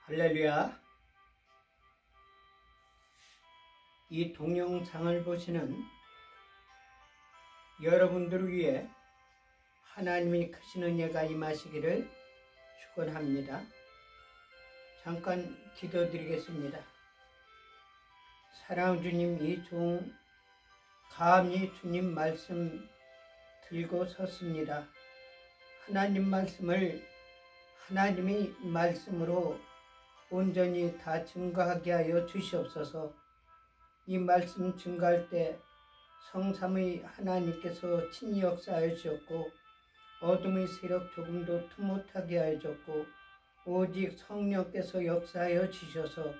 할렐루야. 이 동영상을 보시는 여러분들을 위해 하나님의 크신 은혜가 임하시기를 축원합니다. 잠깐 기도드리겠습니다. 사랑하는 주님, 이 종 감히 주님 말씀 들고 섰습니다. 하나님 말씀을 하나님의 말씀으로 온전히 다 증거하게 하여 주시옵소서. 이 말씀 증거할 때 성삼의 하나님께서 친히 역사하여 주셨고 어둠의 세력 조금도 틈못하게 하여 주셨고 오직 성령께서 역사하여 주셔서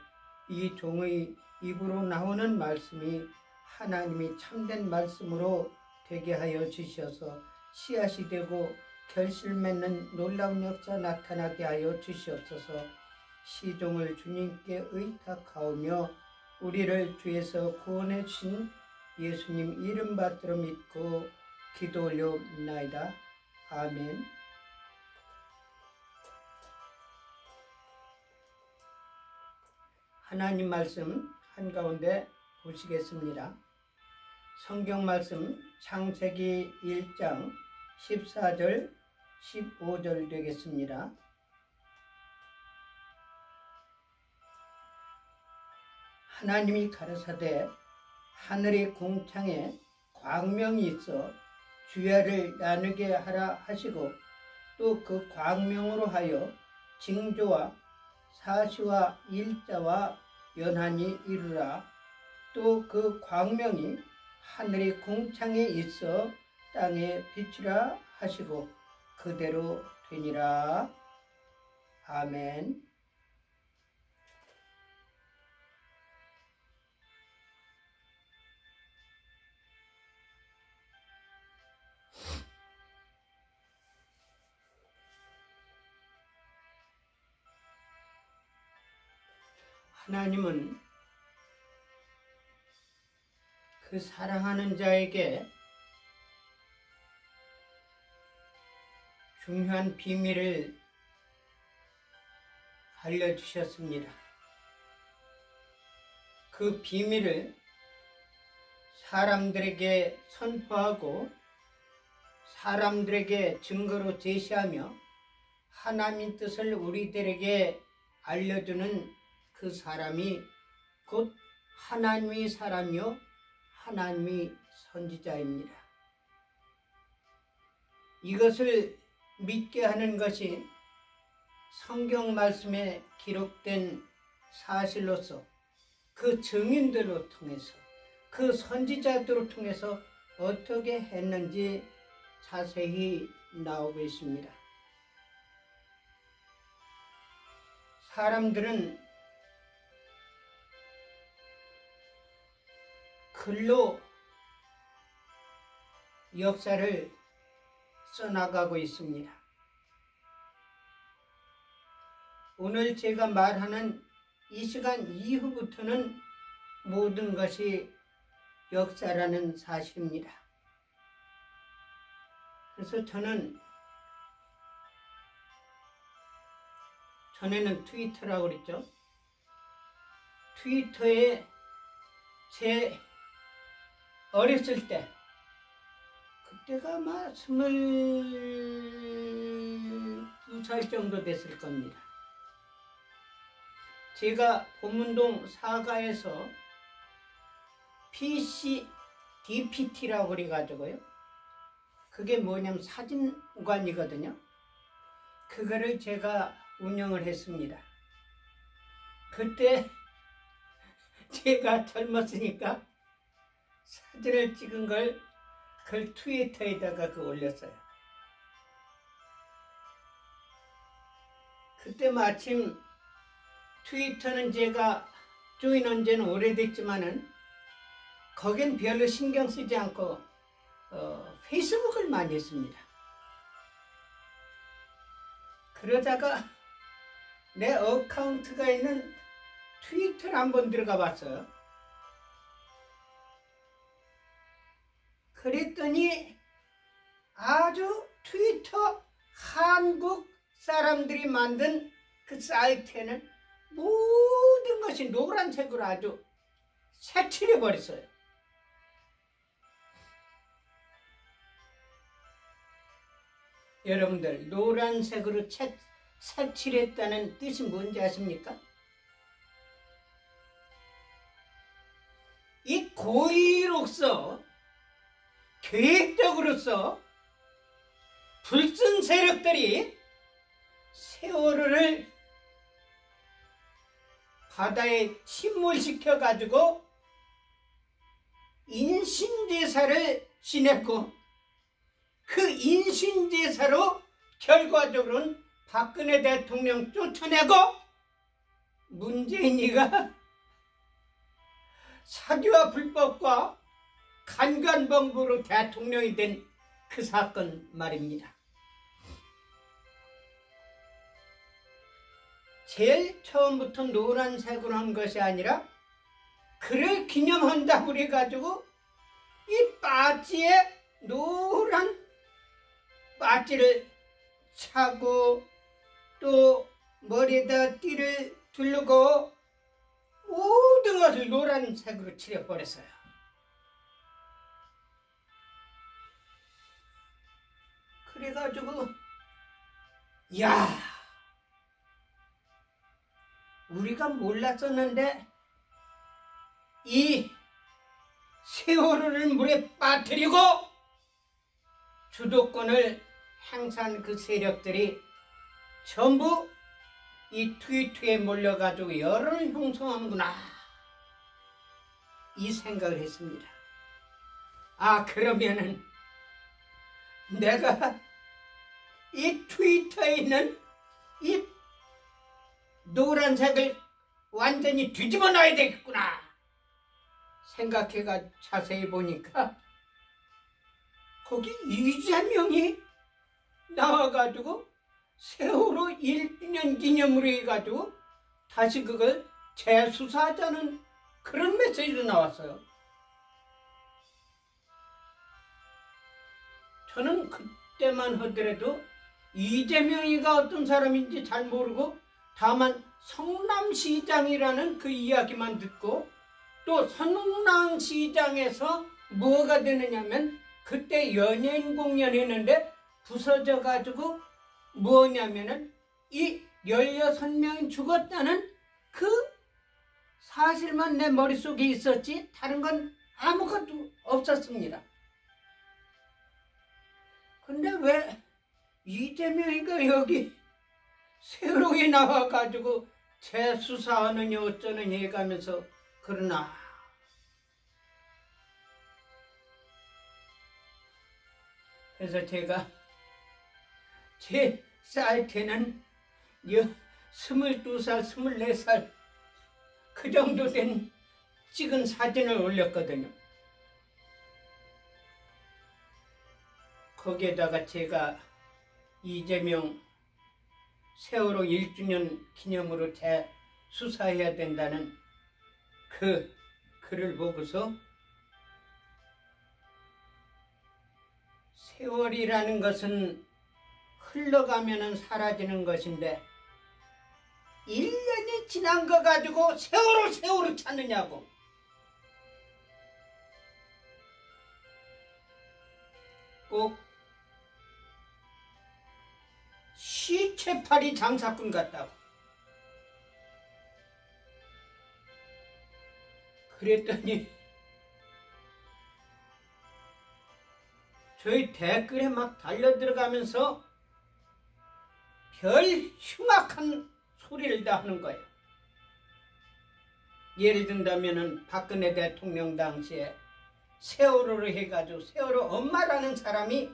이 종의 입으로 나오는 말씀이 하나님이 참된 말씀으로 되게 하여 주셔서 씨앗이 되고 결실 맺는 놀라운 역사 나타나게 하여 주시옵소서. 시종을 주님께 의탁하오며 우리를 주에서 구원해 주신 예수님 이름 받들어 믿고 기도 올려옵나이다. 아멘. 하나님 말씀 한가운데 보시겠습니다. 성경 말씀 창세기 1장 14절 15절 되겠습니다. 하나님이 가라사대 하늘의 궁창에 광명이 있어 주야를 나누게 하라 하시고 또 그 광명으로 하여 징조와 사시와 일자와 연한이 이루라. 또 그 광명이 하늘의 궁창에 있어 땅에 비추라 하시고 그대로 되니라. 아멘. 하나님은 그 사랑하는 자에게 중요한 비밀을 알려주셨습니다. 그 비밀을 사람들에게 선포하고 사람들에게 증거로 제시하며 하나님의 뜻을 우리들에게 알려주는 그 사람이 곧 하나님의 사람이요 하나님의 선지자입니다. 이것을 믿게 하는 것이 성경 말씀에 기록된 사실로서 그 증인들로 통해서 그 선지자들을 통해서 어떻게 했는지 자세히 나오고 있습니다. 사람들은 글로 역사를 써나가고 있습니다. 오늘 제가 말하는 이 시간 이후부터는 모든 것이 역사라는 사실입니다. 그래서 저는 전에는 트위터라고 그랬죠. 트위터에 제 어렸을 때 그때가 아마 22살 정도 됐을 겁니다. 제가 보문동 사가에서 DPT라고 그래가지고요. 그게 뭐냐면 사진관이거든요. 그거를 제가 운영을 했습니다. 그때 제가 젊었으니까 사진을 찍은 걸 그걸 트위터에다가 올렸어요. 그때 마침 트위터는 제가 조인한 지는 오래됐지만은 거긴 별로 신경 쓰지 않고 페이스북을 많이 했습니다. 그러다가 내 어카운트가 있는 트위터를 한번 들어가 봤어요. 그랬더니 아주 트위터 한국 사람들이 만든 그 사이트에는 모든 것이 노란색으로 아주 색칠해 버렸어요. 여러분들, 노란색으로 색칠했다는 뜻이 뭔지 아십니까? 이 고의로서, 계획적으로서 불순 세력들이 세월호를 바다에 침몰시켜 가지고 인신제사를 지냈고, 그 인신제사로 결과적으로는 박근혜 대통령 쫓아내고 문재인이가 사기와 불법과 간간범부로 대통령이 된 그 사건 말입니다. 제일 처음부터 노란색으로 한 것이 아니라 그를 기념한다고 그래가지고 이 바지에 노란 바지를 차고 또 머리에다 띠를 두르고 모든 것을 노란색으로 칠해버렸어요. 그래가지고 야, 우리가 몰랐었는데 이 세월호를 물에 빠뜨리고 주도권을 행사한 그 세력들이 전부 이 트위터에 몰려가지고 여론을 형성하는구나, 이 생각을 했습니다. 아, 그러면은 내가 이 트위터에 있는 이 노란색을 완전히 뒤집어 놔야 되겠구나 생각해가 자세히 보니까 거기 이재명이 나와가지고 세월호 1주년 기념으로 해가지고 다시 그걸 재수사하자는 그런 메시지도 나왔어요. 저는 그때만 하더라도 이재명이가 어떤 사람인지 잘 모르고 다만 성남시장이라는 그 이야기만 듣고, 또 성남시장에서 뭐가 되느냐면 그때 연예인 공연했는데 부서져 가지고 뭐냐면은 이 16명이 죽었다는 그 사실만 내 머릿속에 있었지 다른 건 아무것도 없었습니다. 근데 왜 이재명이가 여기 세월호에 나와가지고 재수사하느니 어쩌느니 해가면서 그러나, 그래서 제가 제 사이트에는 22살, 24살 그 정도 된 찍은 사진을 올렸거든요. 거기에다가 제가 이재명 세월호 1주년 기념으로 재수사해야 된다는 그 글을 보고서 세월이라는 것은 흘러가면은 사라지는 것인데 1년이 지난 거 가지고 세월호 찾느냐고. 꼭 시체팔이 장사꾼 같다고. 그랬더니 저희 댓글에 막 달려들어가면서 별 흉악한 소리를 다 하는 거예요. 예를 든다면은 박근혜 대통령 당시에 세월호를 해가지고 세월호 엄마라는 사람이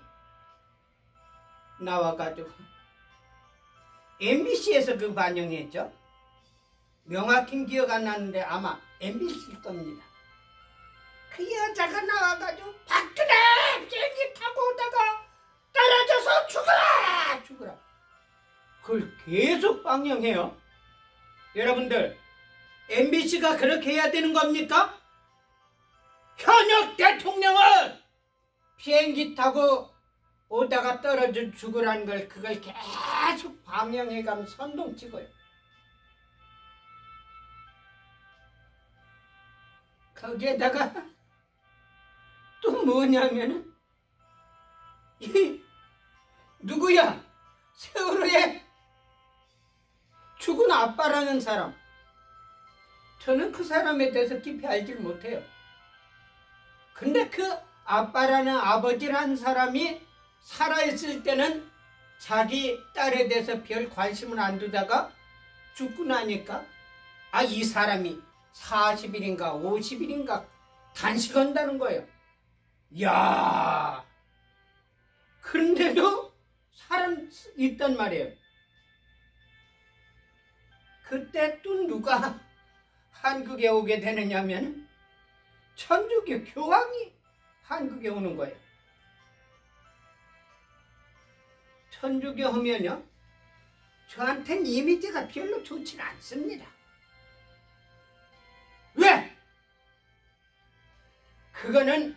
나와가지고 MBC에서 그 반영했죠. 명확히 기억 안 나는데 아마 MBC일 겁니다. 그 여자가 나와가지고 박근혜 비행기 타고 오다가 떨어져서 죽어라 그걸 계속 방영해요. 여러분들, MBC가 그렇게 해야 되는 겁니까? 현역 대통령은 비행기 타고 오다가 떨어져 죽으라는 걸 그걸 계속 방영해가면 선동치고요. 거기에다가 또 뭐냐면은 이 누구야? 세월호에 죽은 아빠라는 사람. 저는 그 사람에 대해서 깊이 알질 못해요. 근데 그 아빠라는 아버지라는 사람이 살아있을 때는 자기 딸에 대해서 별 관심을 안 두다가 죽고 나니까 이 사람이 40일인가 50일인가 단식한다는 거예요. 야, 그런데도 살은 있단 말이에요. 그때 또 누가 한국에 오게 되느냐면 천주교 교황이 한국에 오는 거예요. 천주교 하면요, 저한테는 이미지가 별로 좋진 않습니다. 왜? 그거는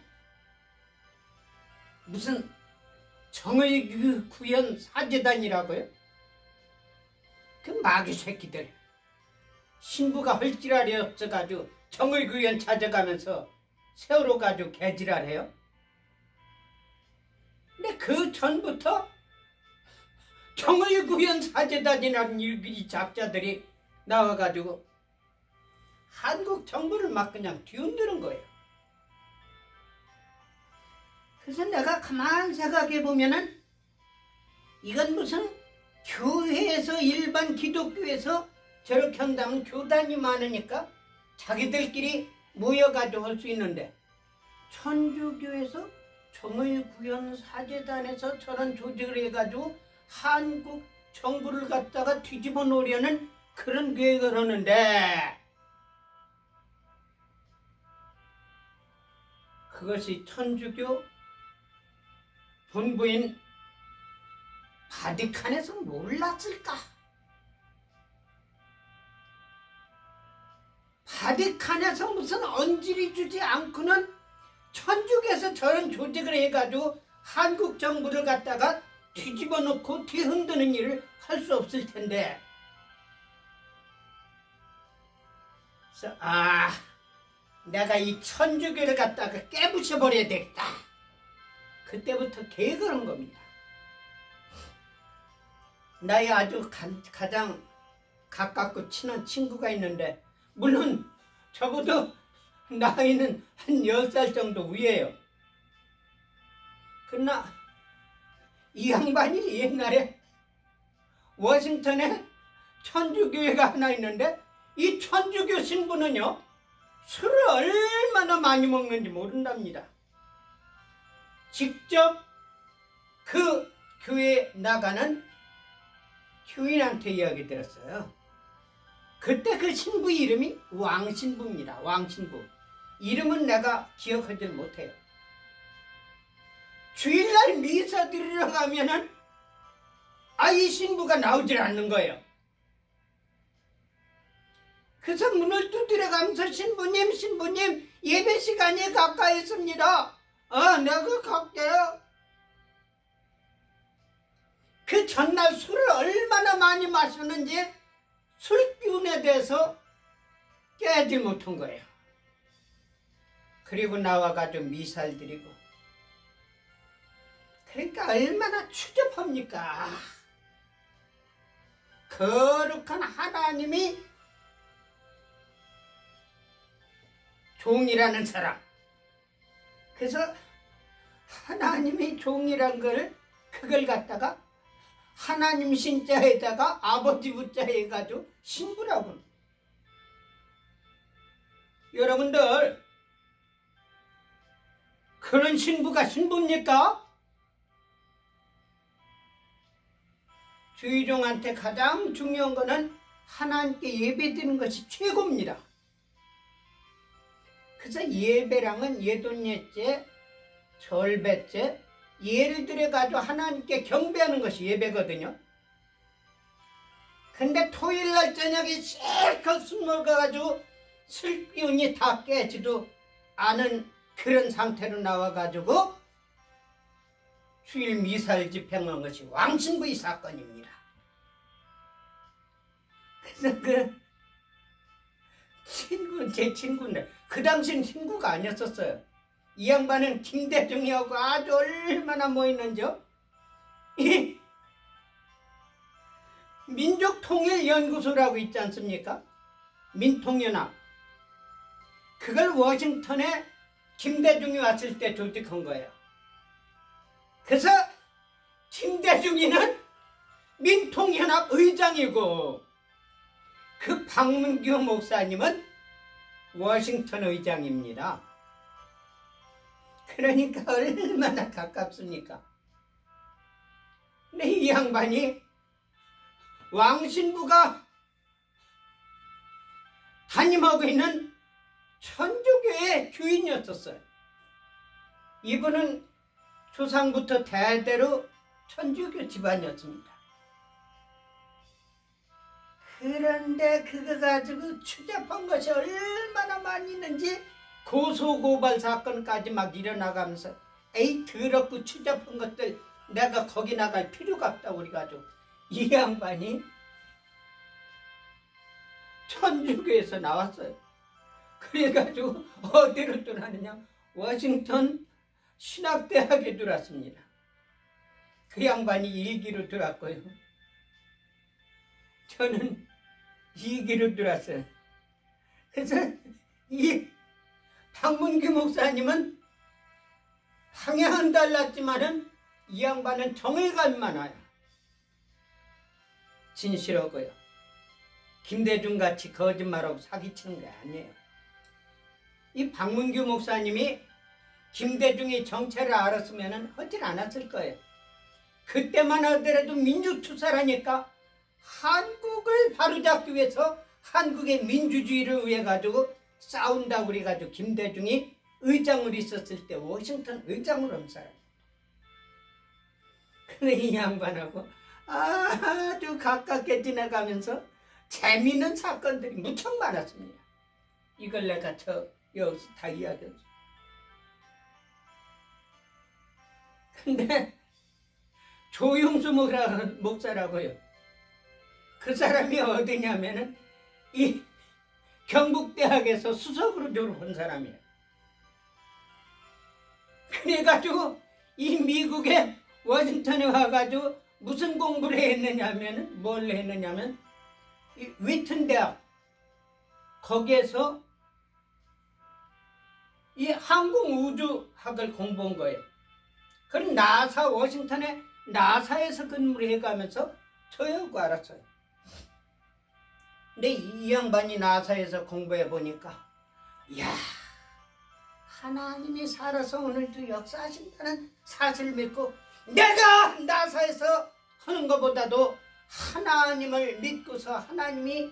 무슨 정의 구현 사제단이라고요? 그 마귀 새끼들. 신부가 헐지랄이 없어가지고 정의 구현 찾아가면서 세월호 가지고 개지랄해요. 근데 그 전부터 정의 구현 사제단이라는 이 작자들이 나와가지고 한국 정부를 막 그냥 뒤흔드는 거예요. 그래서 내가 가만히 생각해 보면은 이건 무슨 교회에서 일반 기독교에서 저렇게 한다면 교단이 많으니까 자기들끼리 모여가지고 할 수 있는데 천주교에서 정의구현 사제단에서 저런 조직을 해가지고 한국 정부를 갖다가 뒤집어 놓으려는 그런 계획을 하는데 그것이 천주교 본부인 바티칸에서 몰랐을까? 바티칸에서 무슨 언질이 주지 않고는 천주교에서 저런 조직을 해가지고 한국 정부를 갖다가 뒤집어 놓고 뒤흔드는 일을 할 수 없을 텐데. 그래서 내가 이 천주교를 갖다가 깨부셔 버려야 되겠다. 그때부터 계획을 한 겁니다. 나의 아주 가장 가깝고 친한 친구가 있는데 물론 저보다 나이는 한 10살 정도 위에요. 그러나 이 양반이 옛날에 워싱턴에 천주교회가 하나 있는데 이 천주교 신부는요 술을 얼마나 많이 먹는지 모른답니다. 직접 그 교회에 나가는 교인한테 이야기 들었어요. 그때 그 신부 이름이 왕신부입니다. 왕신부. 이름은 내가 기억하지 못해요. 주일날 미사 드리러 가면은 이 신부가 나오질 않는 거예요. 그래서 문을 두드려 가면서 신부님 예배 시간이 가까이 있습니다. 내가 갈게요. 그 전날 술을 얼마나 많이 마셨는지 술기운에 대해서 깨지 못한 거예요. 그리고 나와가지고 미사를 드리고. 그러니까 얼마나 추접합니까? 거룩한 하나님이 종이라는 사람. 그래서 하나님이 종이란 그걸 갖다가 하나님 신자에다가 아버지 부자 해가지고 신부라고. 여러분들 그런 신부가 신부입니까? 주의종한테 가장 중요한 거는 하나님께 예배드리는 것이 최고입니다. 그래서 예배랑은 예돈예죄, 절배죄, 예를 들어가지고 하나님께 경배하는 것이 예배거든요. 근데 토요일날 저녁에 실컷 술 먹어가지고 술기운이 다 깨지도 않은 그런 상태로 나와가지고 주일 미사를 집행한 것이 왕신부의 사건입니다. 그래서 제 친구인데 그 당시엔 친구가 아니었었어요. 이 양반은 김대중이하고 아주 얼마나 뭐 있는지요? 이 민족통일연구소라고 있지 않습니까? 민통연합. 그걸 워싱턴에 김대중이 왔을 때 조직한 거예요. 그래서 김대중이는 민통연합 의장이고 그 박문규 목사님은 워싱턴 의장입니다. 그러니까 얼마나 가깝습니까? 근데 이 양반이 왕신부가 담임하고 있는 천주교의 주인이었었어요. 이분은 조상부터 대대로 천주교 집안이었습니다. 그런데 그거 가지고 추잡한 것이 얼마나 많이 있는지 고소고발 사건까지 막 일어나가면서 에이 더럽고 추잡한 것들 내가 거기 나갈 필요가 없다고 그래가지고 이 양반이 천주교에서 나왔어요. 그래가지고 어디를 들어가느냐 워싱턴 신학대학에 들어왔습니다. 그 양반이 1기로 들어왔고요. 저는 2기로 들어왔어요. 그래서 이 박문규 목사님은 방향은 달랐지만은 이 양반은 정의감이 많아요. 진실하고요. 김대중같이 거짓말하고 사기치는 게 아니에요. 이 박문규 목사님이 김대중이 정체를 알았으면 하질 않았을 거예요. 그때만 하더라도 민주투사라니까 한국을 바로잡기 위해서 한국의 민주주의를 위해 가지고 싸운다고 그래가지고 김대중이 의장으로 있었을 때 워싱턴 의장으로 한 사람. 근데 이 양반하고 아주 가깝게 지나가면서 재미있는 사건들이 무척 많았습니다. 이걸 내가 여기서 다 이야기했어. 근데 조용수 목사라고요. 그 사람이 어디냐면은 이 경북대학에서 수석으로 졸업한 사람이에요. 그래가지고 이 미국에 워싱턴에 와가지고 무슨 공부를 했느냐면은 뭘 했느냐면 이 위튼 대학 거기에서 이 항공우주학을 공부한 거예요. 그럼 나사 워싱턴에 나사에서 근무를 해가면서 저하고 알았어요. 근데 이 양반이 나사에서 공부해 보니까 이야 하나님이 살아서 오늘도 역사하신다는 사실을 믿고 내가 나사에서 하는 것보다도 하나님을 믿고서 하나님이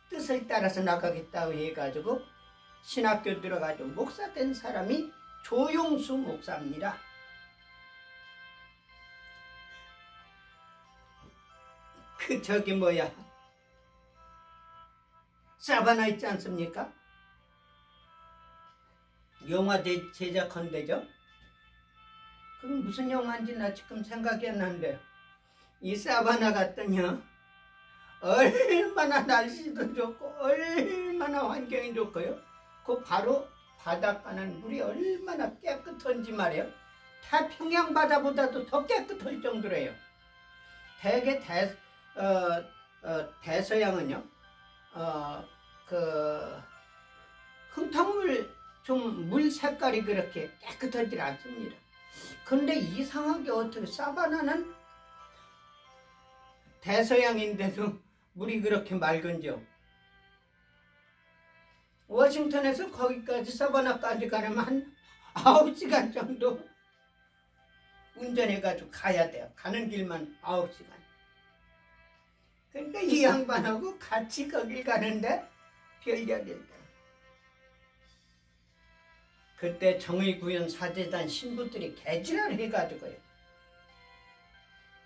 뜻을 따라서 나가겠다고 해가지고 신학교 들어가지고 목사 된 사람이 조용수 목사입니다. 그 저기 뭐야 사바나 있지 않습니까? 영화 제작한 데죠. 그럼 무슨 영화인지 나 지금 생각이 안 나는데 이 사바나 갔더니요 얼마나 날씨도 좋고 얼마나 환경이 좋고요. 그 바로 바닷가는 물이 얼마나 깨끗한지 말이에요. 태평양 바다보다도 더 깨끗할 정도래요. 대개 대서양은요 그 흙탕물 좀 물 색깔이 그렇게 깨끗하지 않습니다. 근데 이상하게 어떻게 사바나는 대서양인데도 물이 그렇게 맑은지요. 워싱턴에서 거기까지 사바나까지 가려면 한 9시간 정도 운전해가지고 가야 돼요. 가는 길만 9시간. 그러니까 이 양반하고 같이 거길 가는데 별력일다. 그때 정의구현 사제단 신부들이 개지랄을 해가지고요.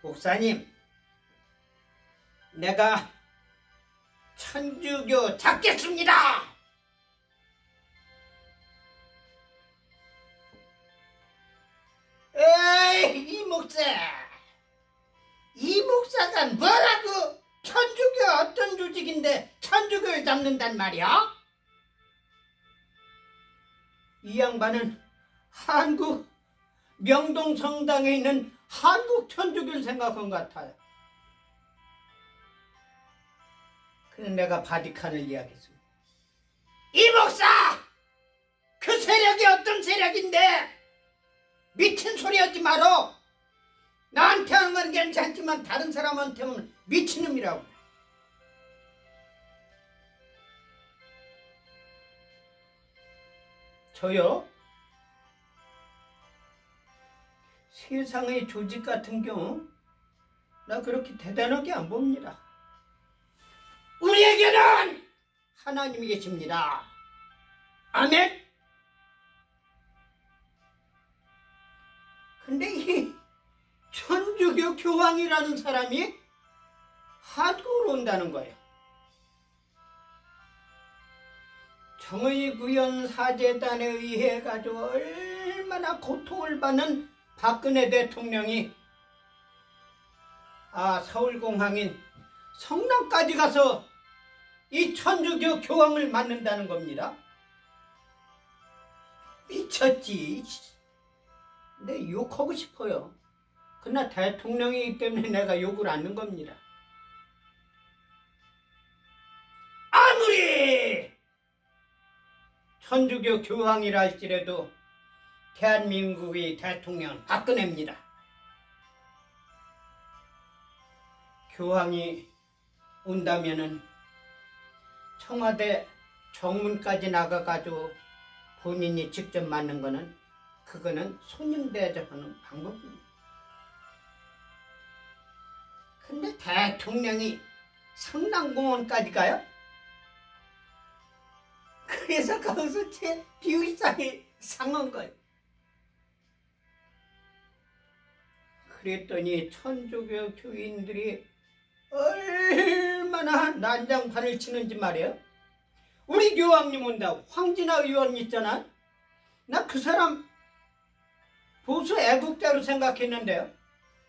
목사님, 내가 천주교 잡겠습니다. 에이, 이 목사가 뭐라고? 천주교 어떤 조직인데 천주교를 잡는단 말이야? 이 양반은 한국 명동성당에 있는 한국 천주교를 생각한 것 같아요. 그래서 내가 바티칸을 이야기했습니다. 이 목사! 그 세력이 어떤 세력인데 미친 소리 하지 마라. 나한테 하는 건 괜찮지만 다른 사람한테는 미친놈이라고. 저요? 세상의 조직 같은 경우 나 그렇게 대단하게 안 봅니다. 우리에게는 하나님이 계십니다. 아멘. 근데 이 천주교 교황이라는 사람이 한국으로 온다는 거예요. 정의구현사재단에 의해 가지고 얼마나 고통을 받는 박근혜 대통령이 서울공항인 성남까지 가서 이 천주교 교황을 만난다는 겁니다. 미쳤지. 근데 욕하고 싶어요. 그러나 대통령이기 때문에 내가 욕을 하는 겁니다. 아무리 천주교 교황이라 할지라도 대한민국의 대통령은 박근혜입니다. 교황이 온다면은 청와대 정문까지 나가가지고 본인이 직접 맞는 거는 그거는 손님 대접하는 방법입니다. 근데 대통령이 성남공원까지 가요? 그래서 거기서 제 비위상이 상한 거예요. 그랬더니 천주교 교인들이 얼마나 난장판을 치는지 말이에요. 우리 교황님 온다고. 황진아 의원 있잖아. 나 그 사람 보수 애국자로 생각했는데요.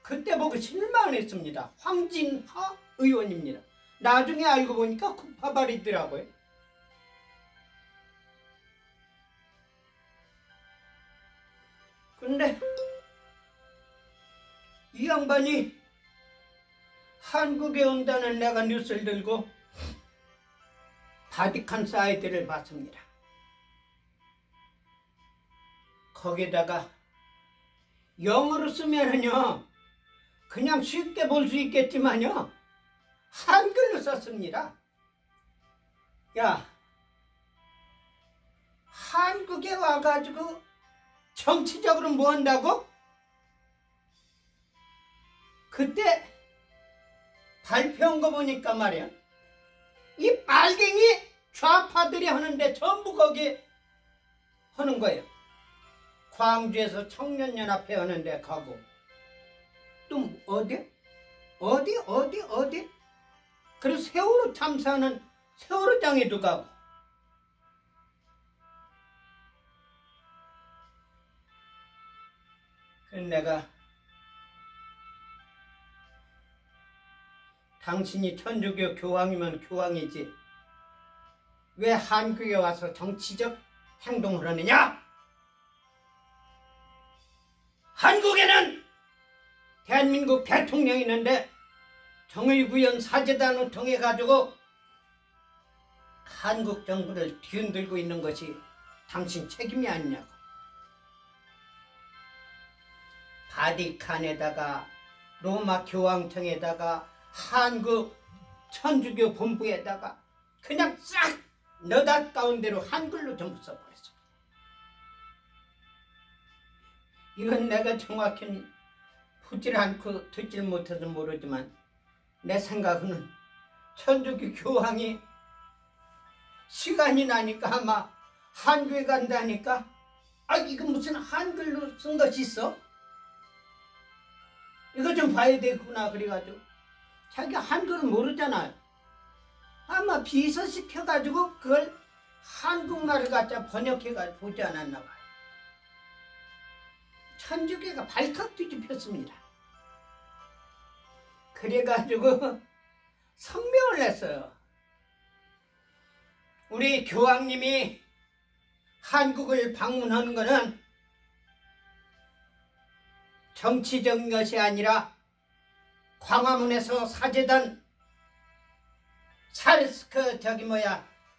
그때 보고 실망을 했습니다. 황진하 의원입니다. 나중에 알고 보니까 쿠파발이더라고요. 근데 이 양반이 한국에 온다는 내가 뉴스를 들고 바티칸 사이트를 봤습니다. 거기다가 영어로 쓰면은요 그냥 쉽게 볼 수 있겠지만요 한글로 썼습니다. 야, 한국에 와가지고 정치적으로 뭐 한다고? 그때 발표한 거 보니까 말이야 이 빨갱이 좌파들이 하는데 전부 거기 하는 거예요. 광주에서 청년연합회 하는데 가고 또 어디 그리고 세월호 참사하는 세월호장에도 가고. 그래서 내가 당신이 천주교 교황이면 교황이지 왜 한국에 와서 정치적 행동을 하느냐? 한국에는 대한민국 대통령이 있는데 정의구현 사재단을 통해 가지고 한국 정부를 뒤흔들고 있는 것이 당신 책임이 아니냐고. 바티칸에다가 로마 교황청에다가 한국 천주교 본부에다가 그냥 싹 너닷다운 대로 한글로 전부 써버렸어. 이건 내가 정확히 보질 않고 듣질 못해서 모르지만 내 생각은 천주교 교황이 시간이 나니까 아마 한국에 간다니까 이거 무슨 한글로 쓴 것이 있어? 이거 좀 봐야 되겠구나 그래가지고 자기가 한글을 모르잖아요. 아마 비서시켜가지고 그걸 한국말을 갖다 번역해가지고 보지 않았나 봐요. 천주교가 발칵 뒤집혔습니다. 그래가지고 성명을 냈어요. 우리 교황님이 한국을 방문하는 것은 정치적 것이 아니라 광화문에서 사재단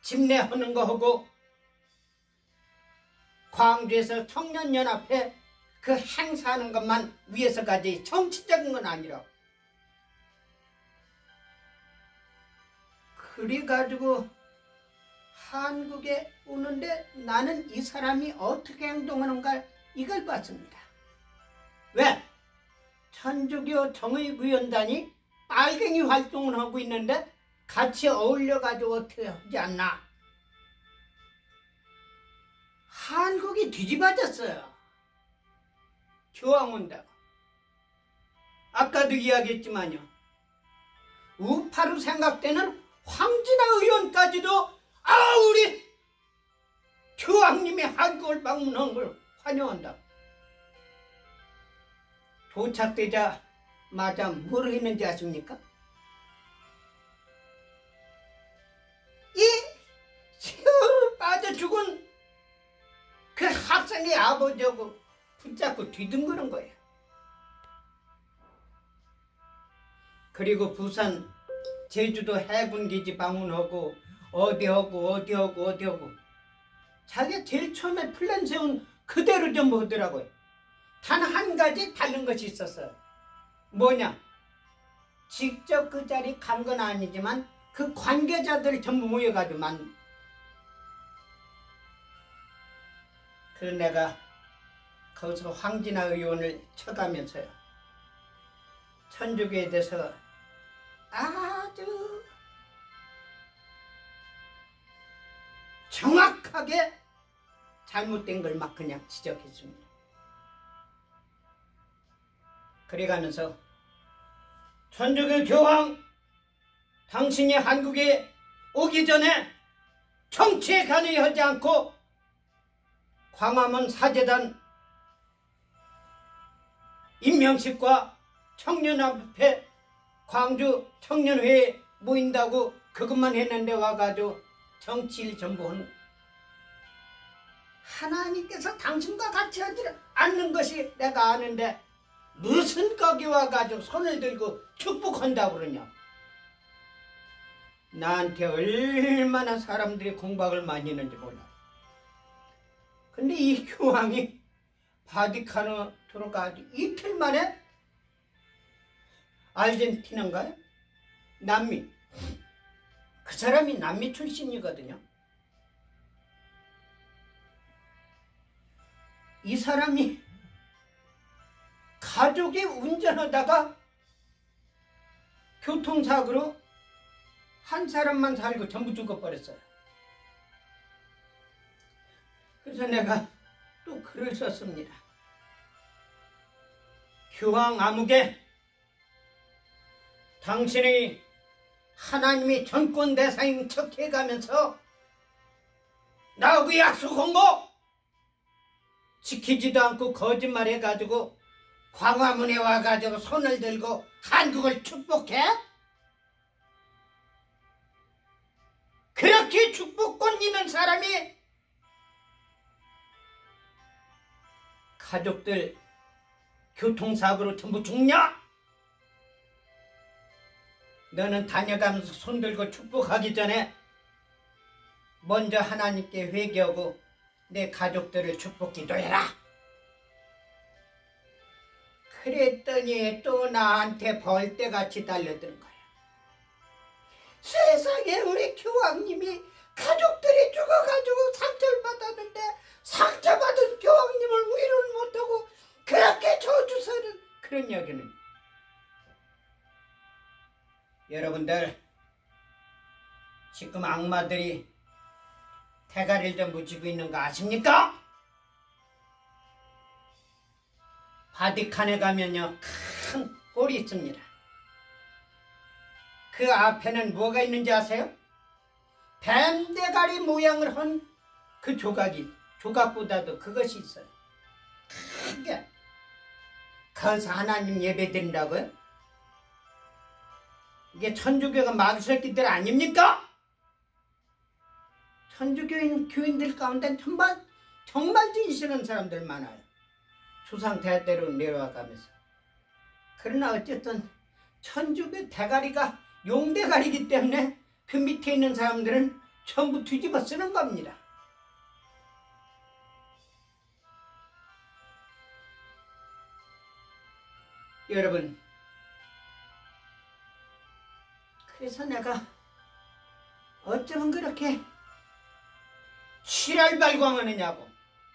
집례하는 거 하고 광주에서 청년연합회 그 행사하는 것만 위해서까지 정치적인 건 아니라 그래가지고 한국에 오는데 나는 이 사람이 어떻게 행동하는가 이걸 봤습니다. 왜? 천주교 정의위원단이 빨갱이 활동을 하고 있는데 같이 어울려가지고 어떻게 하지 않나. 한국이 뒤집어졌어요. 교황 온다고. 아까도 이야기했지만요. 우파로 생각되는 황진아 의원까지도 우리 교황님이 한국을 방문한 걸 환영한다. 도착되자마자 뭘 했는지 아십니까? 이 세월을 빠져 죽은 그 학생의 아버지하고 붙잡고 뒤둥그는 거예요. 그리고 부산, 제주도 해군기지 방문하고 어디하고 자기가 제일 처음에 플랜 세운 그대로 좀 하더라고요. 단 한 가지 다른 것이 있었어요. 뭐냐? 직접 그 자리 간 건 아니지만 그 관계자들 전부 모여가지고 그래서 내가 거기서 황진아 의원을 쳐가면서요. 천주교에 대해서 아주 정확하게 잘못된 걸 막 그냥 지적했습니다. 그래가면서 천주교 교황, 당신이 한국에 오기 전에 정치에 관여하지 않고 광화문 사재단 임명식과 청년협회 광주 청년회에 모인다고 그것만 했는데 와가지고 정치일 전부 하는 하나님께서 당신과 같이 하지 않는 것이 내가 아는데 무슨 거기 와가지고 손을 들고 축복한다고 그러냐. 나한테 얼마나 사람들이 공박을 많이 했는지 몰라. 근데 이 교황이 바티칸으로 들어가지고 이틀 만에 아르헨티나인가요? 남미. 그 사람이 남미 출신이거든요. 이 사람이 가족이 운전하다가 교통사고로 한 사람만 살고 전부 죽어버렸어요. 그래서 내가 또 글을 썼습니다. 교황 아무개, 당신이 하나님이 전권 대상인 척 해가면서 나하고 약속한 거 지키지도 않고 거짓말해가지고 광화문에 와가지고 손을 들고 한국을 축복해? 그렇게 축복권 있는 사람이 가족들 교통사고로 전부 죽냐? 너는 다녀가면서 손들고 축복하기 전에 먼저 하나님께 회개하고 내 가족들을 축복 기도해라. 그랬더니 또 나한테 벌떼같이 달려드는 거야. 세상에 우리 교황님이 가족들이 죽어가지고 상처를 받았는데 상처받은 교황님을 위로를 못하고 그렇게 저주서는 그런 이야기는. 여러분들 지금 악마들이 대가리를 좀 묻히고 있는 거 아십니까? 바티칸에 가면요 큰 꼴이 있습니다. 그 앞에는 뭐가 있는지 아세요? 뱀 대가리 모양을 한 그 조각보다도 그것이 있어요. 크게. 거기서 하나님 예배 드린다고요? 이게 천주교가 마귀새끼들 아닙니까? 천주교인 교인들 가운데 정말 정말 진실한 사람들 많아요. 조상 대대로 내려와가면서. 그러나 어쨌든 천주교 대가리가 용대가리이기 때문에 그 밑에 있는 사람들은 전부 뒤집어 쓰는 겁니다. 여러분, 그래서 내가 어쩌면 그렇게 지랄발광하느냐고.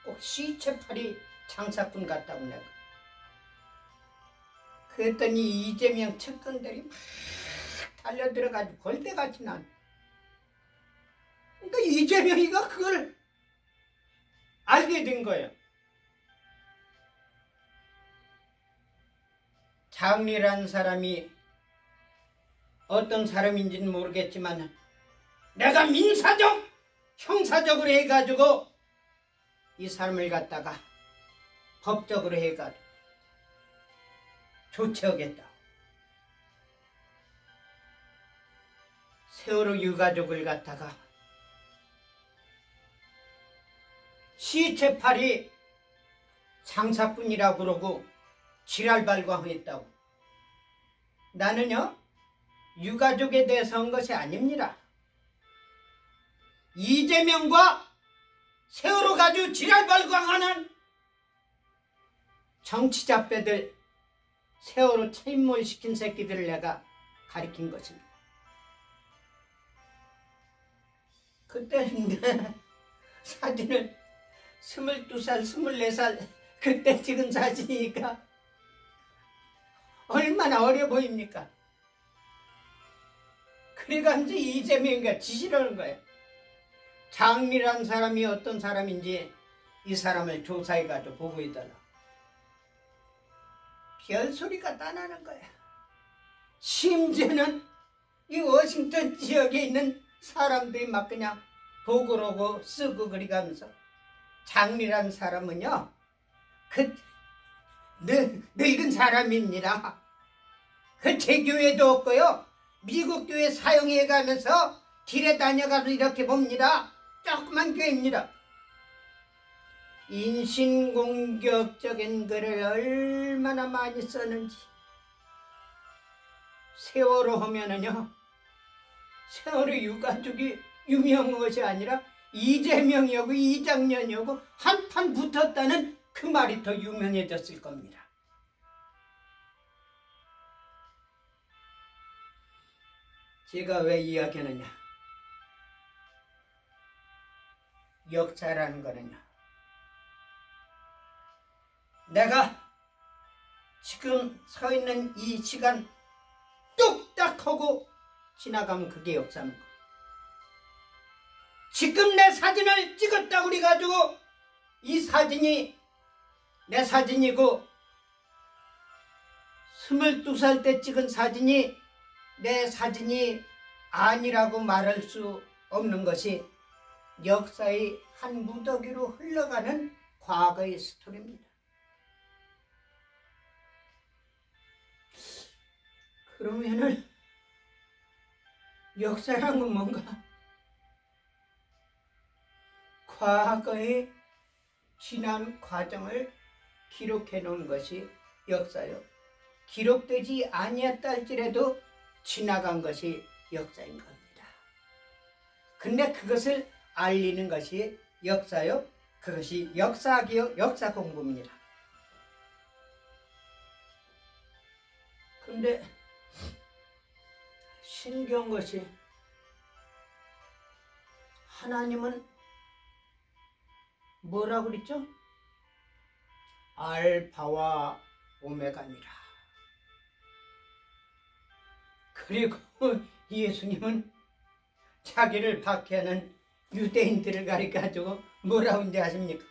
꼭 시체팔이 장사꾼 같다고 내가. 그랬더니 이재명 측근들이 막 달려들어가지고 골대같이 난. 그러니까 이재명이가 그걸 알게 된 거예요. 장리란 사람이 어떤 사람인지는 모르겠지만 내가 민사적, 형사적으로 해가지고 이 사람을 갖다가 법적으로 해가지고 조치하겠다. 세월호 유가족을 갖다가 시체팔이 장사꾼이라고 그러고 지랄발광했다고. 나는요, 유가족에 대해서 한 것이 아닙니다. 이재명과 세월호 가지고 지랄발광하는 정치자빼들, 세월호 체인몰시킨 새끼들을 내가 가리킨 것입니다. 그때는 내 사진을 22살, 24살 그때 찍은 사진이니까 얼마나 어려 보입니까? 그래가면서 이재명이가 지시를 하는 거예요. 장리란 사람이 어떤 사람인지 이 사람을 조사해가지고 보고해달라. 별소리가 다 나는 거야. 심지어는 이 워싱턴 지역에 있는 사람들이 막 그냥 보고를 하고 쓰고 그리가면서 장리란 사람은요, 그 늙은 사람입니다. 그 제 교회도 없고요, 미국 교회 사용해가면서 길에 다녀가서 이렇게 봅니다. 조그만 교회입니다. 인신공격적인 글을 얼마나 많이 썼는지. 세월호 하면은요, 세월호 유가족이 유명한 것이 아니라 이재명이하고 이장년이하고 한판 붙었다는 그 말이 더 유명해졌을 겁니다. 제가 왜 이야기하느냐. 역사라는 거는요, 내가 지금 서 있는 이 시간 뚝딱 하고 지나가면 그게 역사입니다. 지금 내 사진을 찍었다고 그래가지고 이 사진이 내 사진이고 22살 때 찍은 사진이 내 사진이 아니라고 말할 수 없는 것이 역사의 한 무더기로 흘러가는 과거의 스토리입니다. 그러면은 역사란 건 뭔가? 과거의 지난 과정을 기록해 놓은 것이 역사요. 기록되지 아니했다 할지라도 지나간 것이 역사인 겁니다. 근데 그것을 알리는 것이 역사요. 그것이 역사학이요, 역사 공부입니다. 근데 신기한 것이 하나님은 뭐라고 그랬죠? 알파와 오메가니라. 그리고 예수님은 자기를 박해하는 유대인들을 가리켜가지고 뭐라고 이제 하십니까?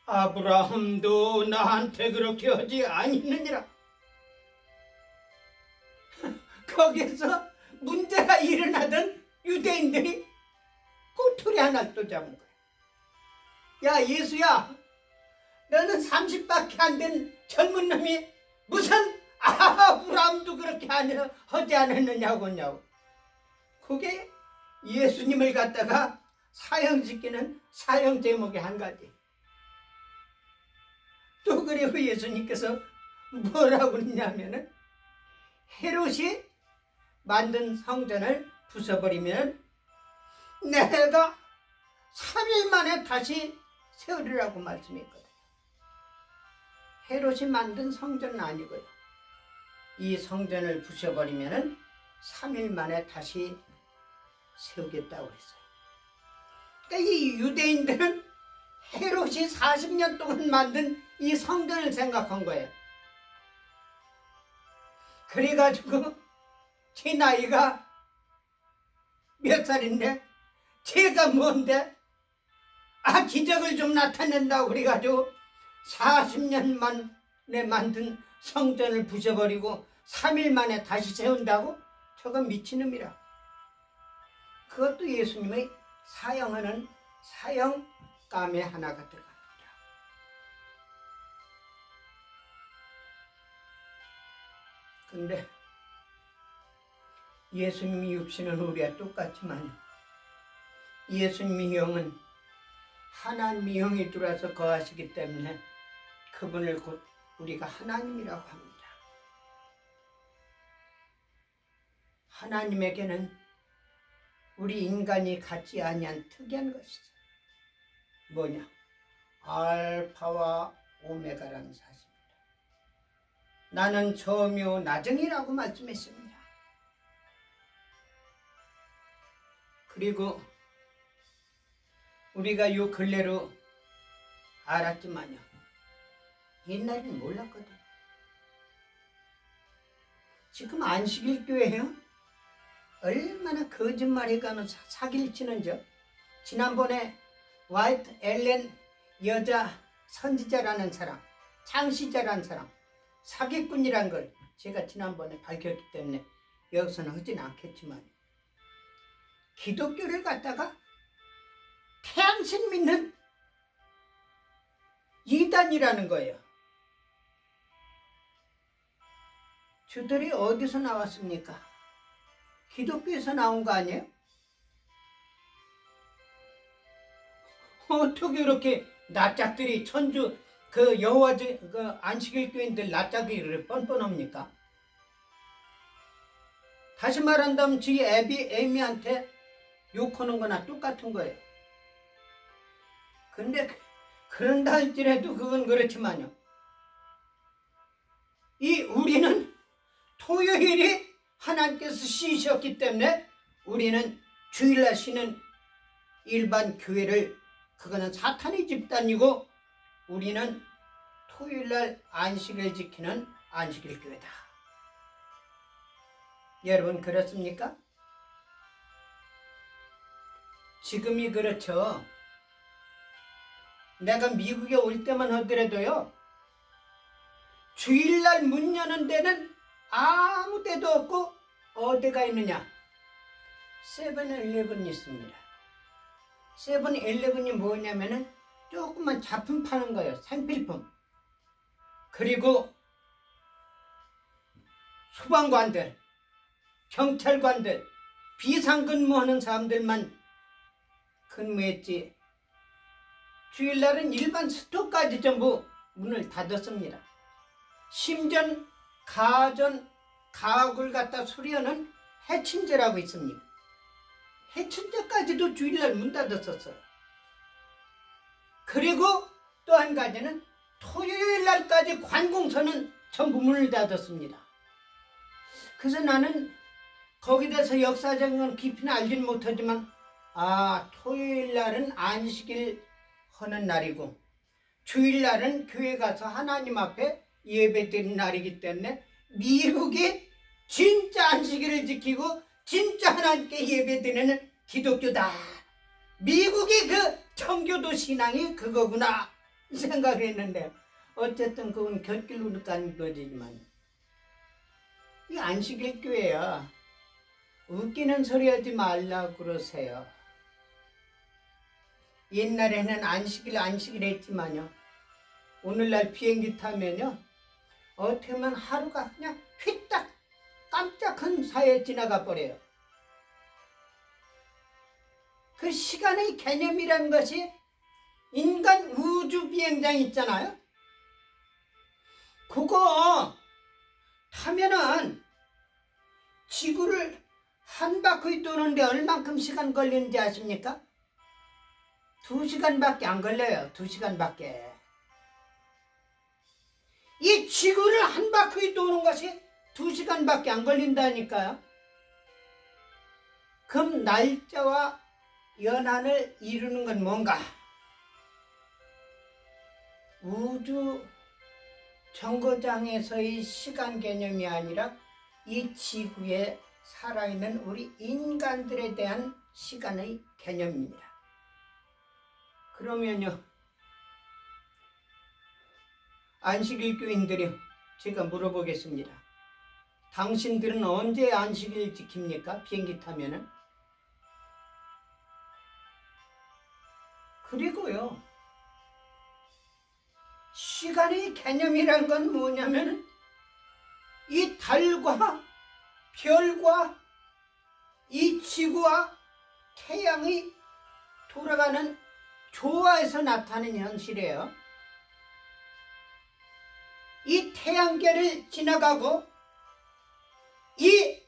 아브라함도 나한테 그렇게 하지 아니느니라. 거기서 문제가 일어나던 유대인들이 꼬투리 하나 또 잡은 거야. 야, 예수야, 너는 30밖에 안 된 젊은 놈이 무슨 아브라함도 그렇게 하지 않았느냐고. 그게 예수님을 갖다가 사형시키는 사형 제목이 한 가지. 또 그리고 예수님께서 뭐라고 그러냐면은 헤롯이 만든 성전을 부숴버리면 내가 3일 만에 다시 세우리라고 말씀했거든요. 헤롯이 만든 성전은 아니고요. 이 성전을 부숴버리면 3일 만에 다시 세우겠다고 했어요. 그러니까 이 유대인들은 헤롯이 40년 동안 만든 이 성전을 생각한 거예요. 그래가지고 제 나이가 몇 살인데 제가 뭔데 기적을 좀 나타낸다고 그래가지고 40년 만에 만든 성전을 부숴버리고 3일 만에 다시 세운다고? 저건 미친놈이라. 그것도 예수님의 사형하는 사형감의 하나가 들어갑니다. 근데 예수님이 육신은 우리와 똑같지만 예수님의 영은 하나님의 영이 들어와서 거하시기 때문에 그분을 곧 우리가 하나님이라고 합니다. 하나님에게는 우리 인간이 갖지 아니한 특이한 것이죠. 뭐냐? 알파와 오메가라는 사실입니다. 나는 처음이요 나중이라고 말씀했습니다. 그리고 우리가 요 근래로 알았지만요, 옛날에는 몰랐거든. 지금 안식일 교회요, 얼마나 거짓말해가는 사기를 치는지. 지난번에 화이트 앨런 여자 선지자라는 사람, 창시자라는 사람, 사기꾼이란 걸 제가 지난번에 밝혔기 때문에 여기서는 하진 않겠지만, 기독교를 갖다가 태양신 믿는 이단이라는 거예요. 저들이 어디서 나왔습니까? 기독교에서 나온 거 아니에요? 어떻게 이렇게 낯짝들이 천주 그 여호와 그 안식일 교인들 낯짝이 뻔뻔합니까? 다시 말한다면 지 에미한테 욕하는 거나 똑같은 거예요. 근데 그런다 할지라도 그건 그렇지만요, 우리는 토요일이 하나님께서 쉬셨기 때문에 우리는 주일날 쉬는 일반 교회를, 그거는 사탄의 집단이고 우리는 토요일날 안식을 지키는 안식일 교회다. 여러분 그렇습니까? 지금이 그렇죠. 내가 미국에 올 때만 하더라도요, 주일날 문 여는 데는 아무 데도 없고 어디가 있느냐? 세븐일레븐이 있습니다. 세븐일레븐이 뭐냐면은 조그만 잡품 파는 거예요. 생필품. 그리고 소방관들, 경찰관들, 비상근무하는 사람들만 근무했지, 주일날은 일반 스토어까지 전부 문을 닫았습니다. 심지어 가옥을 갖다 수리하는 해친제라고 있습니다. 해친제까지도 주일날 문 닫았었어요. 그리고 또 한 가지는 토요일날까지 관공서는 전부 문을 닫았습니다. 그래서 나는 거기에 대해서 역사적인 건 깊이는 알지는 못하지만, 토요일날은 안식일 하는 날이고 주일날은 교회 가서 하나님 앞에 예배드리는 날이기 때문에 미국이 진짜 안식일을 지키고 진짜 하나님께 예배드리는 기독교다, 미국의 그 청교도 신앙이 그거구나 생각을 했는데, 어쨌든 그건 곁길로 가는 거지만, 이 안식일 교회야 웃기는 소리 하지 말라고 그러세요. 옛날에는 안식일 했지만요, 오늘날 비행기 타면요, 어떻게 보면 하루가 그냥 휘딱 깜짝한 사이에 지나가 버려요. 그 시간의 개념이라는 것이 인간 우주 비행장 있잖아요. 그거 타면은 지구를 한 바퀴 도는데 얼만큼 시간 걸리는지 아십니까? 2시간밖에 안 걸려요. 2시간밖에. 이 지구를 한 바퀴 도는 것이 2시간밖에 안 걸린다니까요. 그럼 날짜와 연한을 이루는 건 뭔가? 우주 정거장에서의 시간 개념이 아니라 이 지구에 살아있는 우리 인간들에 대한 시간의 개념입니다. 그러면요, 안식일 교인들이 제가 물어보겠습니다. 당신들은 언제 안식일 지킵니까? 비행기 타면은? 그리고요, 시간의 개념이란 건 뭐냐면 이 달과 별과 이 지구와 태양이 돌아가는 조화에서 나타나는 현실이에요. 이 태양계를 지나가고 이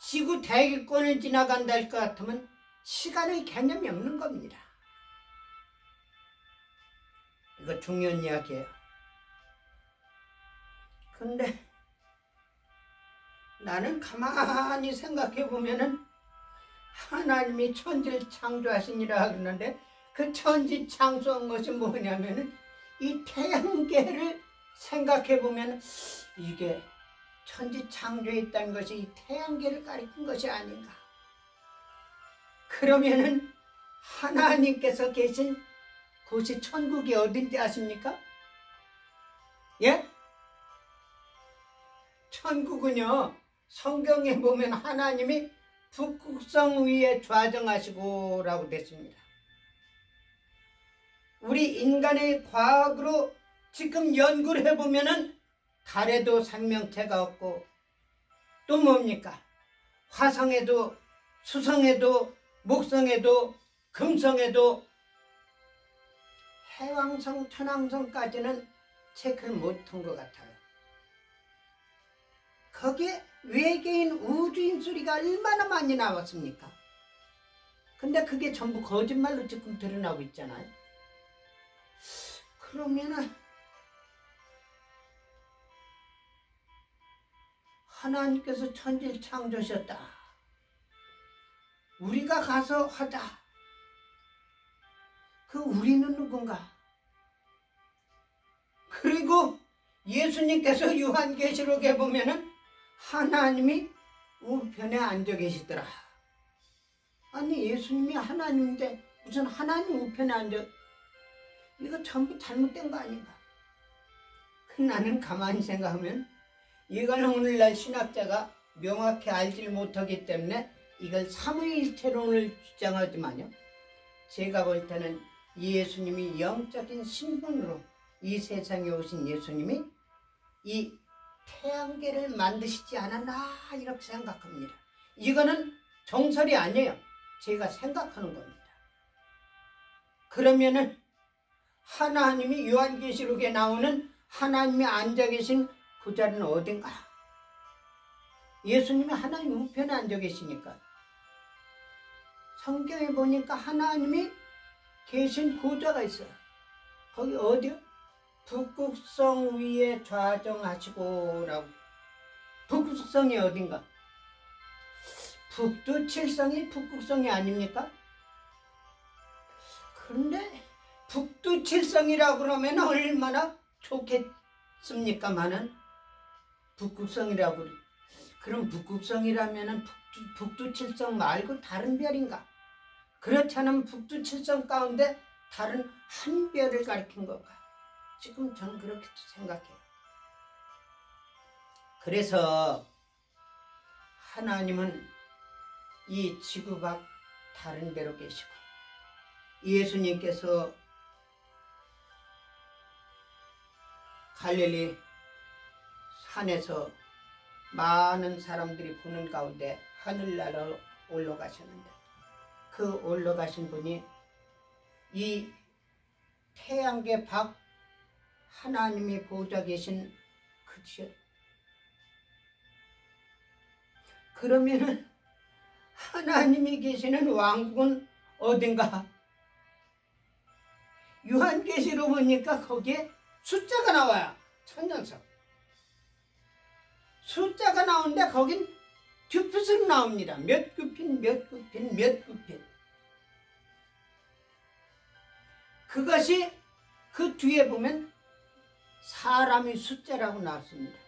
지구 대기권을 지나간다 할 것 같으면 시간의 개념이 없는 겁니다. 이거 중요한 이야기예요. 근데 나는 가만히 생각해 보면은 하나님이 천지를 창조하시니라 그러는데 그 천지 창조한 것이 뭐냐면은 이 태양계를 생각해 보면 이게 천지 창조에 있다는 것이 이 태양계를 가리킨 것이 아닌가. 그러면은 하나님께서 계신 곳이 천국이 어딘지 아십니까? 예? 천국은요, 성경에 보면 하나님이 북극성 위에 좌정하시고 라고 됐습니다. 우리 인간의 과학으로 지금 연구를 해보면은 달에도 생명체가 없고 또 뭡니까? 화성에도 수성에도 목성에도 금성에도 해왕성 천왕성까지는 체크를 못한 것 같아요. 거기에 외계인 우주인 소리가 얼마나 많이 나왔습니까? 근데 그게 전부 거짓말로 지금 드러나고 있잖아요. 그러면은 하나님께서 천지를 창조하셨다. 우리가 가서 하자. 그 우리는 누군가? 그리고 예수님께서 요한계시록에 보면은 하나님이 우편에 앉아 계시더라. 아니 예수님이 하나님인데 무슨 하나님 우편에 앉아? 이거 전부 잘못된 거 아닌가? 나는 가만히 생각하면 이걸 오늘날 신학자가 명확히 알지 못하기 때문에 이걸 삼위일체론을 주장하지만요, 제가 볼 때는 예수님이 영적인 신분으로 이 세상에 오신 예수님이 이 태양계를 만드시지 않았나 이렇게 생각합니다. 이거는 정설이 아니에요. 제가 생각하는 겁니다. 그러면은 하나님이 요한계시록에 나오는 하나님이 앉아 계신 그 자리는 어딘가? 예수님이 하나님 우편에 앉아 계시니까 성경에 보니까 하나님이 계신 보좌가 있어요. 거기 어디요? 북극성 위에 좌정하시고 라고. 북극성이 어딘가? 북두칠성이 북극성이 아닙니까? 그런데 북두칠성이라고 그러면 얼마나 좋겠습니까마는 북극성이라고. 그럼 북극성이라면 북두칠성 말고 다른 별인가? 그렇지 않으면 북두칠성 가운데 다른 한 별을 가리킨 건가? 지금 저는 그렇게 생각해요. 그래서 하나님은 이 지구 밖 다른 데로 계시고 예수님께서 갈릴리 산에서 많은 사람들이 보는 가운데 하늘나라로 올라가셨는데 그 올라가신 분이 이 태양계 밖 하나님이 보좌 계신 그 지역. 그러면은 하나님이 계시는 왕국은 어딘가? 요한계시로 보니까 거기에 숫자가 나와요. 천년석. 숫자가 나오는데 거긴 듀핏으로 나옵니다. 몇 구핀, 몇 구핀, 몇 구핀. 그것이 그 뒤에 보면 사람의 숫자라고 나왔습니다.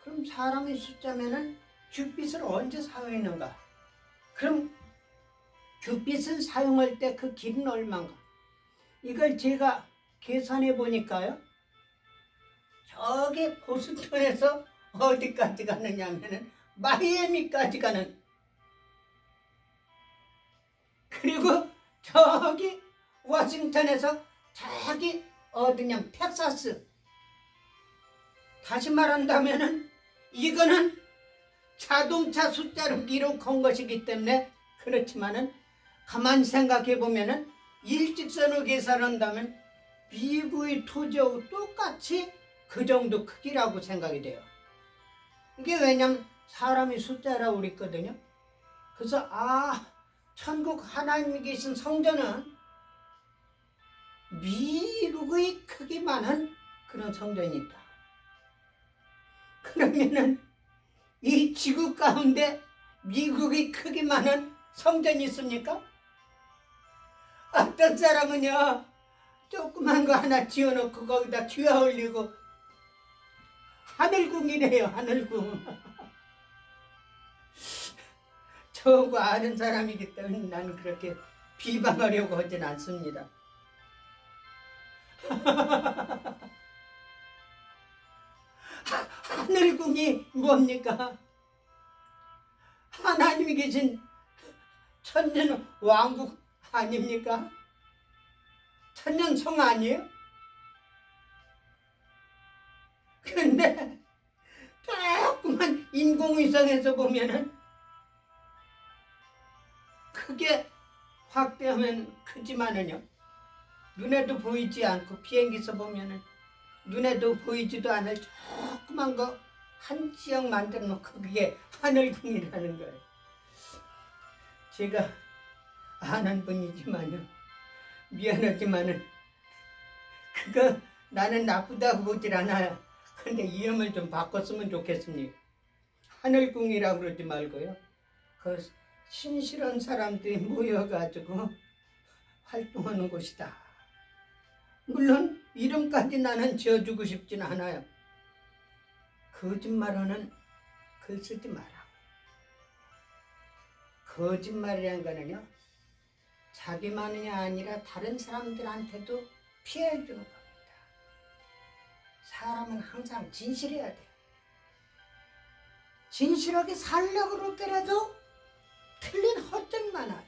그럼 사람의 숫자면은 듀핏을 언제 사용했는가? 그럼 듀핏을 사용할 때 그 길은 얼마인가? 이걸 제가 계산해 보니까요. 저기 보스턴에서 어디까지 가느냐면은 마이애미까지 가는, 그리고 저기 워싱턴에서 저기 어디냐 텍사스. 다시 말한다면은 이거는 자동차 숫자로 기록한 것이기 때문에 그렇지만은 가만 생각해 보면은 일직선으로 계산한다면 미국의 토지하고 똑같이 그 정도 크기라고 생각이 돼요. 이게 왜냐면 사람이 숫자라고 그랬거든요. 그래서 천국 하나님이 계신 성전은 미국의 크기만한 그런 성전이 있다. 그러면은 이 지구 가운데 미국의 크기만한 성전이 있습니까? 어떤 사람은요 조그만 거 하나 지어놓고 거기다 귀화 올리고 하늘궁이래요. 하늘궁. 저거 아는 사람이기 때문에 나는 그렇게 비방하려고 하진 않습니다. 하늘궁이 뭡니까? 하나님이 계신 천년 왕국 아닙니까? 천년성 아니에요? 그런데 조그만 인공위성에서 보면은 크게 확대하면 크지만은요 눈에도 보이지 않고, 비행기에서 보면은 눈에도 보이지도 않을 조그만 거 한 지역 만들어 놓고 그게 하늘궁이라는 거예요. 제가 아는 분이지만요 미안하지만은 그거 나는 나쁘다고 보질 않아요. 근데 이름을 좀 바꿨으면 좋겠습니다. 하늘궁이라고 그러지 말고요. 그 신실한 사람들이 모여가지고 활동하는 곳이다. 물론 이름까지 나는 지어주고 싶진 않아요. 거짓말하는 글 쓰지 마라. 거짓말이라는 거는요 자기만이 아니라 다른 사람들한테도 피해를 주는 겁니다. 사람은 항상 진실해야 돼요. 진실하게 살려고 그러더라도 틀린 헛된 많아요.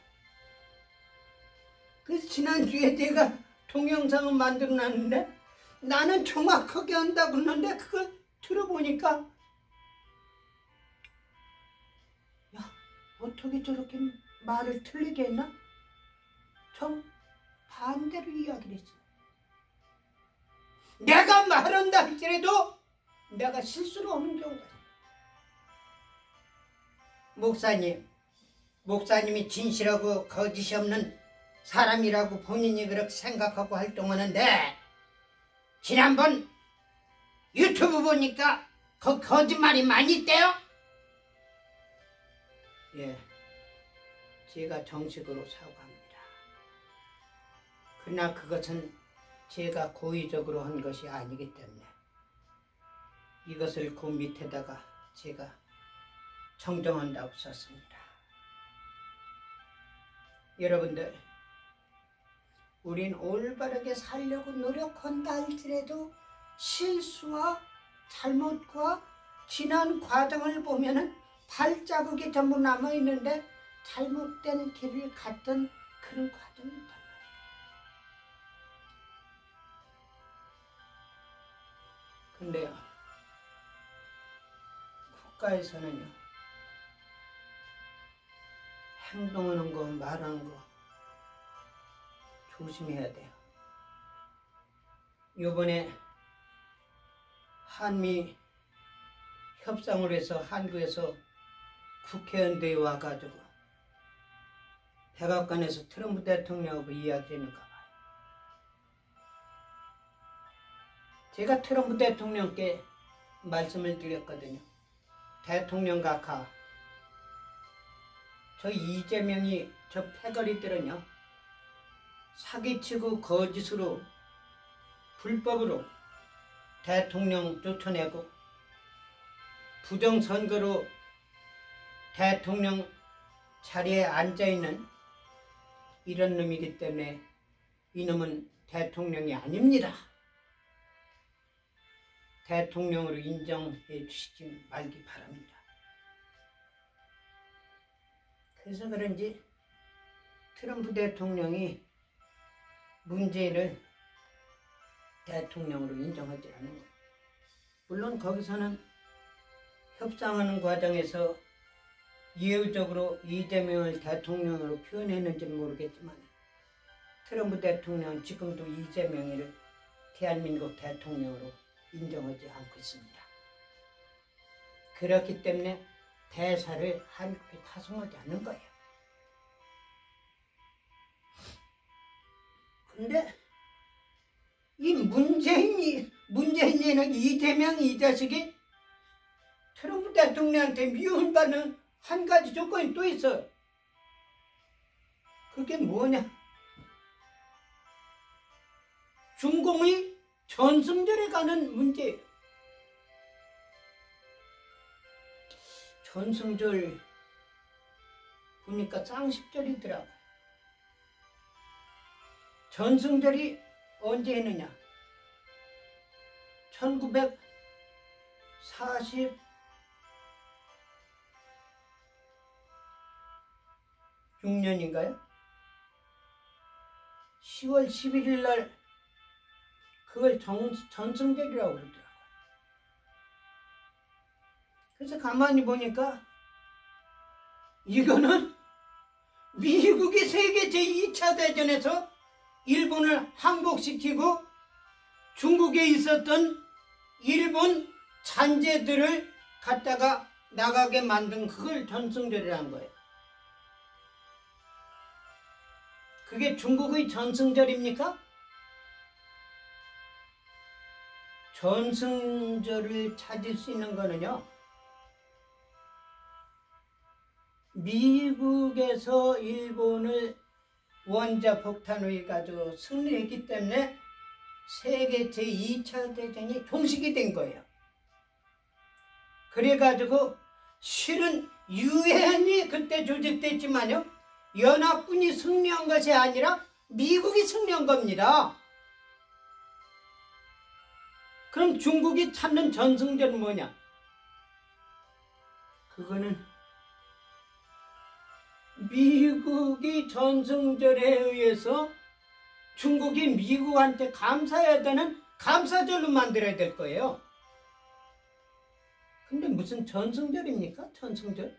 그래서 지난주에 제가 동영상을 만들어 놨는데 나는 정확하게 한다고 했는데 그걸 들어보니까 야 어떻게 저렇게 말을 틀리게 했나? 좀 반대로 이야기를 했어. 내가 말한다 할지라도 내가 실수로 하는 경우가 있어요. 목사님이 진실하고 거짓이 없는 사람이라고 본인이 그렇게 생각하고 활동하는데 지난번 유튜브 보니까 거짓말이 많이 있대요? 예, 제가 정식으로 사과합니다. 그러나 그것은 제가 고의적으로 한 것이 아니기 때문에 이것을 그 밑에다가 제가 정정한다고 썼습니다. 여러분들, 우린 올바르게 살려고 노력한다 할지라도 실수와 잘못과 지난 과정을 보면은 발자국이 전부 남아있는데 잘못된 길을 갔던 그런 과정이 있단 말이에요. 근데요, 국가에서는요, 행동하는 거, 말하는 거 조심해야 돼요. 요번에 한미 협상을 해서 한국에서 국회의원들이 와가지고 백악관에서 트럼프 대통령하고 이야기했는가 봐요. 제가 트럼프 대통령께 말씀을 드렸거든요. 대통령 각하, 저 이재명이 저 패거리들은요, 사기치고 거짓으로 불법으로 대통령 쫓아내고 부정선거로 대통령 자리에 앉아있는 이런 놈이기 때문에 이놈은 대통령이 아닙니다. 대통령으로 인정해 주시지 말기 바랍니다. 그래서 그런지 트럼프 대통령이 문재인을 대통령으로 인정하지 않은 거예요. 물론 거기서는 협상하는 과정에서 예우적으로 이재명을 대통령으로 표현했는지는 모르겠지만 트럼프 대통령은 지금도 이재명을 대한민국 대통령으로 인정하지 않고 있습니다. 그렇기 때문에 대사를 한국에 파송하지 않는 거예요. 근데 이 문재인이나 이재명 이 자식이 트럼프 대통령한테 미움받는 한 가지 조건이 또 있어. 그게 뭐냐? 중공의 전승절에 가는 문제예요. 전승절 보니까 쌍십절이더라고요. 전승절이 언제 했느냐? 1946년인가요? 10월 11일 날 그걸 전승절이라고 그러더라고요. 그래서 가만히 보니까 이거는 미국이 세계 제2차 대전에서 일본을 항복시키고 중국에 있었던 일본 잔재들을 갖다가 나가게 만든 그걸 전승절이라는 거예요. 그게 중국의 전승절입니까? 전승절을 찾을 수 있는 거는요, 미국에서 일본을 원자폭탄으로 해가지고 승리했기 때문에 세계 제2차 대전이 종식이 된 거예요. 그래가지고 실은 유엔이 그때 조직됐지만요, 연합군이 승리한 것이 아니라 미국이 승리한 겁니다. 그럼 중국이 찾는 전승절은 뭐냐? 그거는 미국이 전승절에 의해서 중국이 미국한테 감사해야 되는 감사절로 만들어야 될 거예요. 근데 무슨 전승절입니까? 전승절?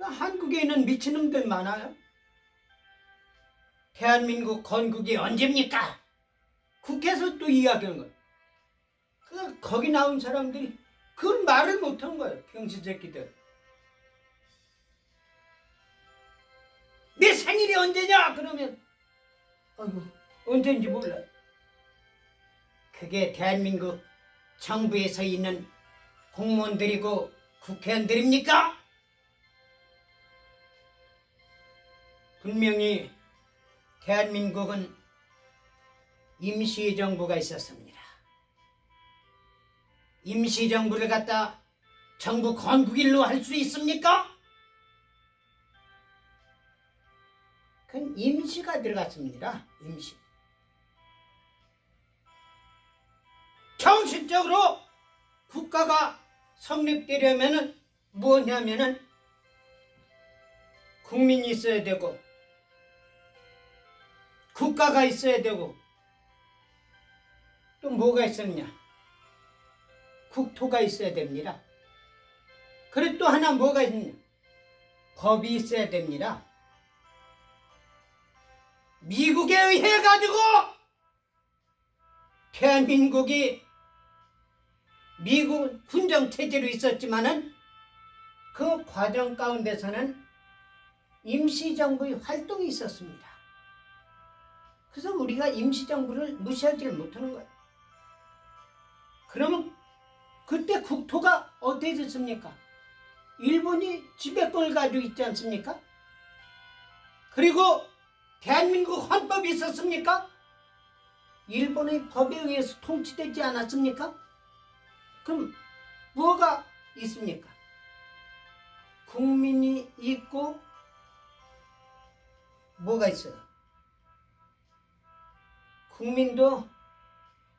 한국에 있는 미친놈들 많아요. 대한민국 건국이 언제입니까? 국회에서 또 이야기하는 거예요. 거기 나온 사람들이 그걸 말을 못한 거예요. 병신 새끼들. 내 생일이 언제냐? 그러면 아이고 언제인지 몰라요. 그게 대한민국 정부에서 있는 공무원들이고 국회의원들입니까? 분명히 대한민국은 임시정부가 있었습니다. 임시정부를 갖다 정부 건국일로 할 수 있습니까? 그건 임시가 들어갔습니다. 임시. 정식적으로 국가가 성립되려면은 뭐냐면은 국민이 있어야 되고 국가가 있어야 되고 또 뭐가 있었냐? 국토가 있어야 됩니다. 그리고 또 하나 뭐가 있냐? 법이 있어야 됩니다. 미국에 의해 가지고 대한민국이 미국 군정체제로 있었지만은 그 과정 가운데서는 임시정부의 활동이 있었습니다. 그래서 우리가 임시정부를 무시하지를 못하는 거예요. 그러면 그때 국토가 어떻게 됐습니까? 일본이 지배권을 가지고 있지 않습니까? 그리고 대한민국 헌법이 있었습니까? 일본의 법에 의해서 통치되지 않았습니까? 그럼 뭐가 있습니까? 국민이 있고 뭐가 있어요? 국민도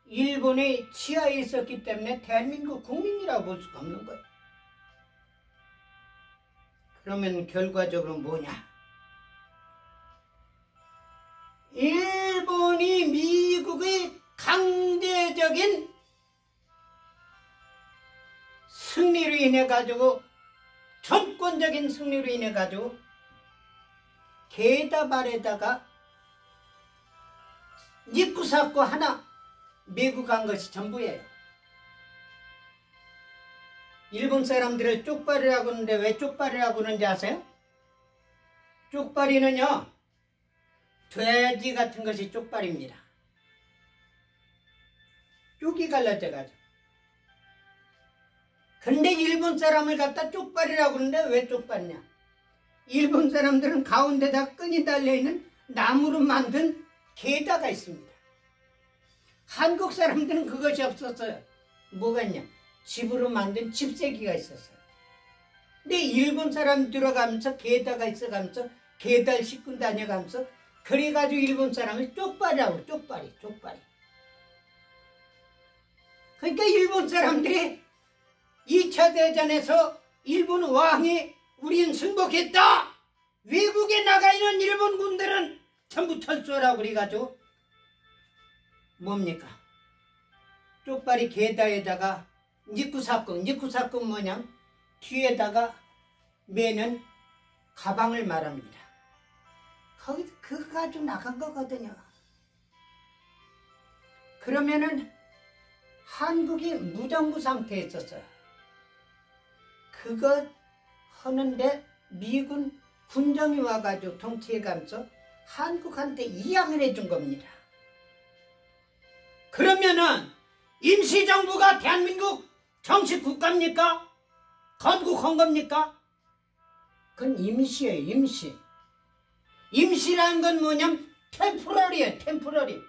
일본의 치하에 있었기 때문에 대한민국 국민이라고 볼 수가 없는 거예요. 그러면 결과적으로 뭐냐? 일본이 미국의 강대적인 승리로 인해 가지고, 전권적인 승리로 인해 가지고 게다발에다가 니쿠사코 하나 메고 간 것이 전부예요. 일본 사람들을 쪽발이라고 하는데 왜 쪽발이라고 그러는지 아세요? 쪽발이는요, 돼지 같은 것이 쪽발입니다. 쪽이 갈라져 가지고. 근데 일본 사람을 갖다 쪽발이라고 그러는데 왜 쪽발이냐? 일본 사람들은 가운데다 끈이 달려있는 나무로 만든 게다가 있습니다. 한국 사람들은 그것이 없었어요. 뭐가 있냐? 집으로 만든 집세기가 있었어요. 근데 일본 사람 들어가면서 게다가 있어가면서 게달 싣고 다녀가면서 그래가지고 일본 사람을 쪽발이라고, 쪽발이. 그러니까 일본 사람들이 2차 대전에서 일본 왕이 우린 승복했다! 외국에 나가 있는 일본 군들은 전부 철수하라고 그래가지고 뭡니까? 쪽발이 게다에다가 니쿠사건 뭐냐? 뒤에다가 매는 가방을 말합니다. 거기서 그거 가지고 나간 거거든요. 그러면은 한국이 무정부 상태에 있었어요. 그거 하는데 미군 군정이 와가지고 통치해가면서 한국한테 이양을 해준 겁니다. 그러면은 임시정부가 대한민국 정식 국가입니까? 건국한 겁니까? 그건 임시예요, 임시. 임시라는 건 뭐냐면 템포러리예요, 템포러리.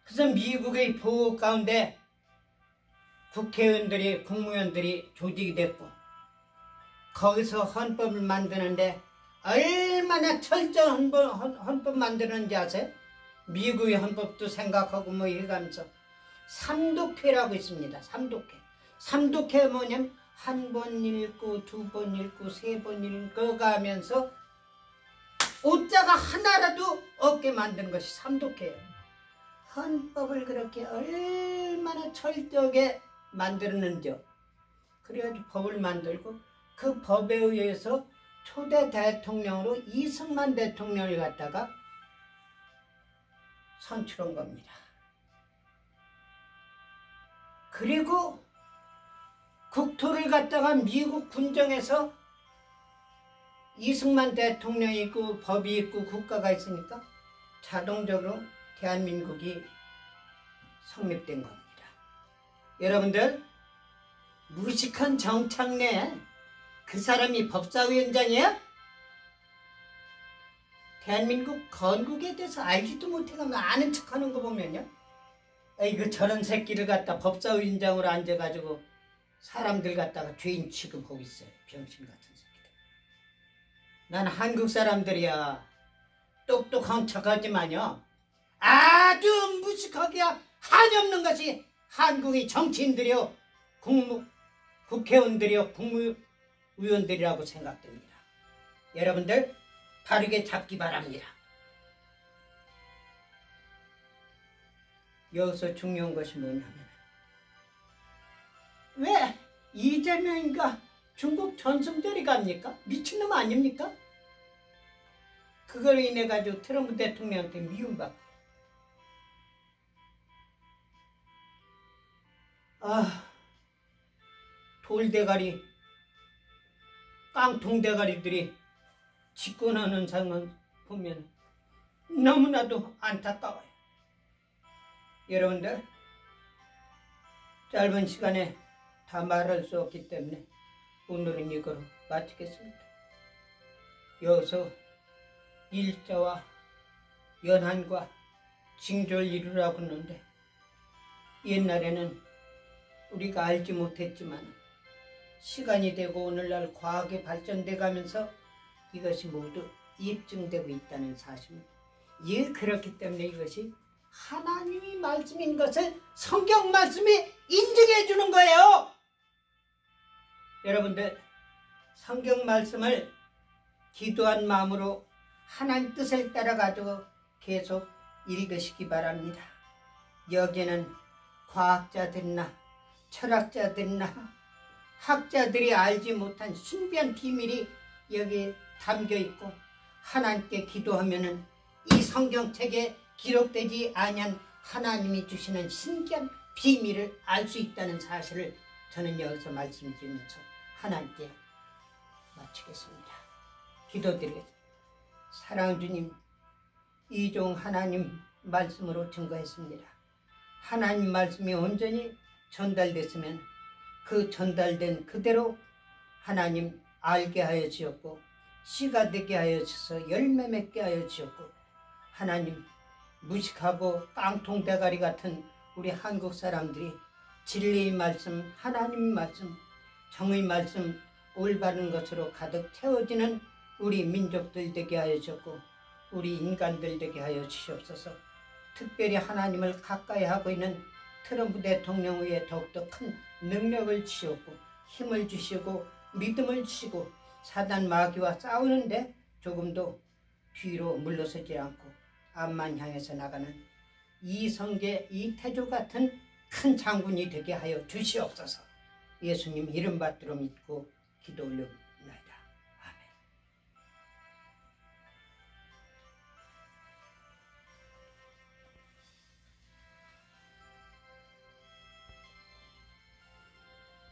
그래서 미국의 보호 가운데 국회의원들이, 국무위원들이 조직이 됐고, 거기서 헌법을 만드는데 얼마나 철저한 헌법 만드는지 아세요? 미국의 헌법도 생각하고 뭐 해가면서 삼독회라고 있습니다. 삼독회 뭐냐면 한 번 읽고, 두 번 읽고, 세 번 읽어가면서 오자가 하나라도 없게 만드는 것이 삼독회예요. 헌법을 그렇게 얼마나 철저하게 만들었는지요. 그래가지고 법을 만들고 그 법에 의해서 초대 대통령으로 이승만 대통령을 갖다가 선출한 겁니다. 그리고 국토를 갖다가 미국 군정에서 이승만 대통령이 있고 법이 있고 국가가 있으니까 자동적으로 대한민국이 성립된 겁니다. 여러분들, 무식한 정창래 그 사람이 법사위원장이야? 대한민국 건국에 대해서 알지도 못해가면 아는 척하는 거 보면요, 이거 저런 새끼를 갖다 법사위원장으로 앉아가지고 사람들 갖다가 죄인 취급하고 있어요. 병신 같은 새끼들. 난 한국 사람들이야 똑똑한 척하지만요, 아주 무식하게 한이 없는 것이 한국의 정치인들이요, 국회의원들이요, 국무위원들이라고 생각됩니다. 여러분들 바르게 잡기 바랍니다. 여기서 중요한 것이 뭐냐면, 왜 이재명인가 중국 전승절이 갑니까? 미친놈 아닙니까? 그걸로 인해 가지고 트럼프 대통령한테 미움받고. 돌대가리 깡통대가리들이 집권하는 상황 보면 너무나도 안타까워요. 여러분들, 짧은 시간에 다 말할 수 없기 때문에 오늘은 이거로 마치겠습니다. 여기서 일자와 연한과 징조를 이루라고 했는데, 옛날에는 우리가 알지 못했지만 시간이 되고 오늘날 과학이 발전돼 가면서 이것이 모두 입증되고 있다는 사실입니다. 그렇기 때문에 이것이 하나님의 말씀인 것을 성경 말씀이 인증해 주는 거예요. 여러분들, 성경 말씀을 기도한 마음으로 하나님 뜻을 따라가지고 계속 읽으시기 바랍니다. 여기에는 과학자들이나 철학자들이나 학자들이 알지 못한 신비한 비밀이 여기에 담겨있고, 하나님께 기도하면은 이 성경책에 기록되지 아니한 하나님이 주시는 신기한 비밀을 알 수 있다는 사실을 저는 여기서 말씀드리면서 하나님께 마치겠습니다. 기도드리겠습니다. 사랑하는 주님, 이종 하나님 말씀으로 증거했습니다. 하나님 말씀이 온전히 전달됐으면 그 전달된 그대로 하나님 알게 하여 주었고, 씨가 되게 하여 주셔서 열매 맺게 하여 주었고, 하나님 무식하고 깡통대가리 같은 우리 한국 사람들이 진리의 말씀, 하나님의 말씀, 정의 말씀, 올바른 것으로 가득 채워지는 우리 민족들 되게 하여 주셨고, 우리 인간들 되게 하여 주시옵소서. 특별히 하나님을 가까이 하고 있는 트럼프 대통령 위에 더욱더 큰 능력을 주시옵고, 힘을 주시고 믿음을 주시고, 사단 마귀와 싸우는데 조금도 뒤로 물러서지 않고 앞만 향해서 나가는 이성계, 이태조 같은 큰 장군이 되게 하여 주시옵소서. 예수님 이름 받들어 믿고 기도 올려